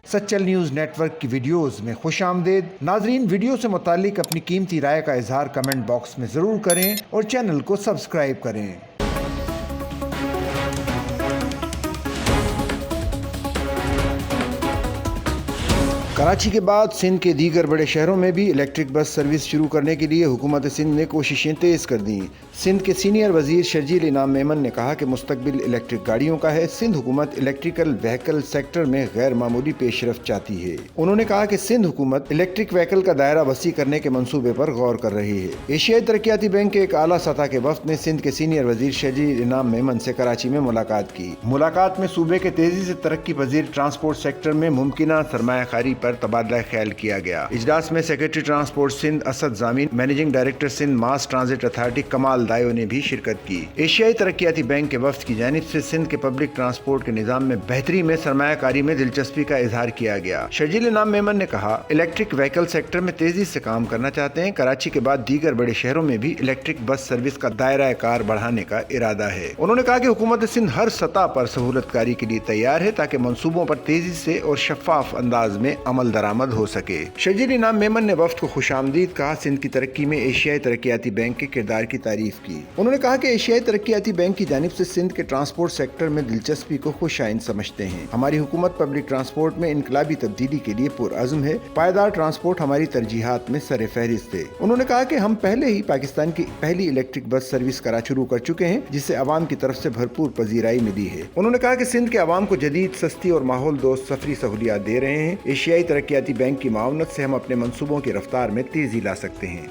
सचल news network की videos में खुश आमदेद। नाजरीन, वीडियो से मुतालिक अपनी कीमती राय का इजहार कमेंट बॉक्स में ज़रूर करें और चैनल को सब्सक्राइब करें। कराची के बाद सिंध के दीगर बड़े शहरों में भी इलेक्ट्रिक बस सर्विस शुरू करने के लिए हुकूमत सिंध ने कोशिशें तेज़ कर दी। सिंध के सीनियर वजीर शर्जील इनाम मेमन ने कहा कि मुस्तकबिल इलेक्ट्रिक गाड़ियों का है। सिंध हुकूमत इलेक्ट्रिकल व्हीकल सेक्टर में गैर मामूली पेशरफ्त चाहती है। उन्होंने कहा कि सिंध हुकूमत इलेक्ट्रिक व्हीकल का दायरा वसी करने के मंसूबे पर गौर कर रही है। एशियाई तरक्याती बैंक के एक आला सतह के वफ्द ने सिंध के सीनियर वजीर शर्जील इनाम मेमन से कराची में मुलाकात की। मुलाकात में सूबे के तेजी से तरक्की पजीर ट्रांसपोर्ट सेक्टर में मुमकिना सरमायाकारी पर तबादला ख्याल किया गया। इजलास में secretary transport Sindh Asad Jamin, managing director Sindh mass transit authority Kamal Dayo ने भी शिरकत की। एशियाई तरक्याती बैंक के वफ्द की जानिब से सिंध के पब्लिक ट्रांसपोर्ट के निजाम में बेहतरी में सरमायाकारी में दिलचस्पी का इजहार किया गया। शर्जील इनाम मेमन ने कहा, इलेक्ट्रिक व्हीकल सेक्टर में तेजी से काम करना चाहते हैं। कराची के बाद दीगर बड़े शहरों में भी इलेक्ट्रिक बस सर्विस का दायरा कार बढ़ाने का इरादा है। उन्होंने कहा कि हुकूमत सिंध हर सतह पर सहूलतकारी के लिए तैयार है ताकि मंसूबों पर तेजी से और शफाफ अंदाज में अमल दरामद हो सके। शर्जील इनाम मेमन ने वफ्द को खुशामदीद कहा। सिंध की तरक्की में एशियाई तरक्याती बैंक के किरदार की तारीफ की। उन्होंने कहा कि एशियाई तरक्याती बैंक की जानिब से सिंध के ट्रांसपोर्ट सेक्टर में दिलचस्पी को खुशाइन समझते हैं। हमारी हुकूमत पब्लिक ट्रांसपोर्ट में इनकलाबी तब्दीली के लिए पुरअज़्म है। पायदार ट्रांसपोर्ट हमारी तरजीहात में सर फहरिस्त है। उन्होंने कहा कि हम पहले ही पाकिस्तान की पहली इलेक्ट्रिक बस सर्विस शुरू कर चुके हैं, जिससे अवाम की तरफ से भरपूर पजीराई मिली है। उन्होंने कहा कि सिंध के अवाम को जदीद, सस्ती और माहौल दोस्त सफरी सहूलियात दे रहे हैं। एशियाई तरक्याती बैंक की मावनत से हम अपने मंसूबों की रफ्तार में तेजी ला सकते हैं।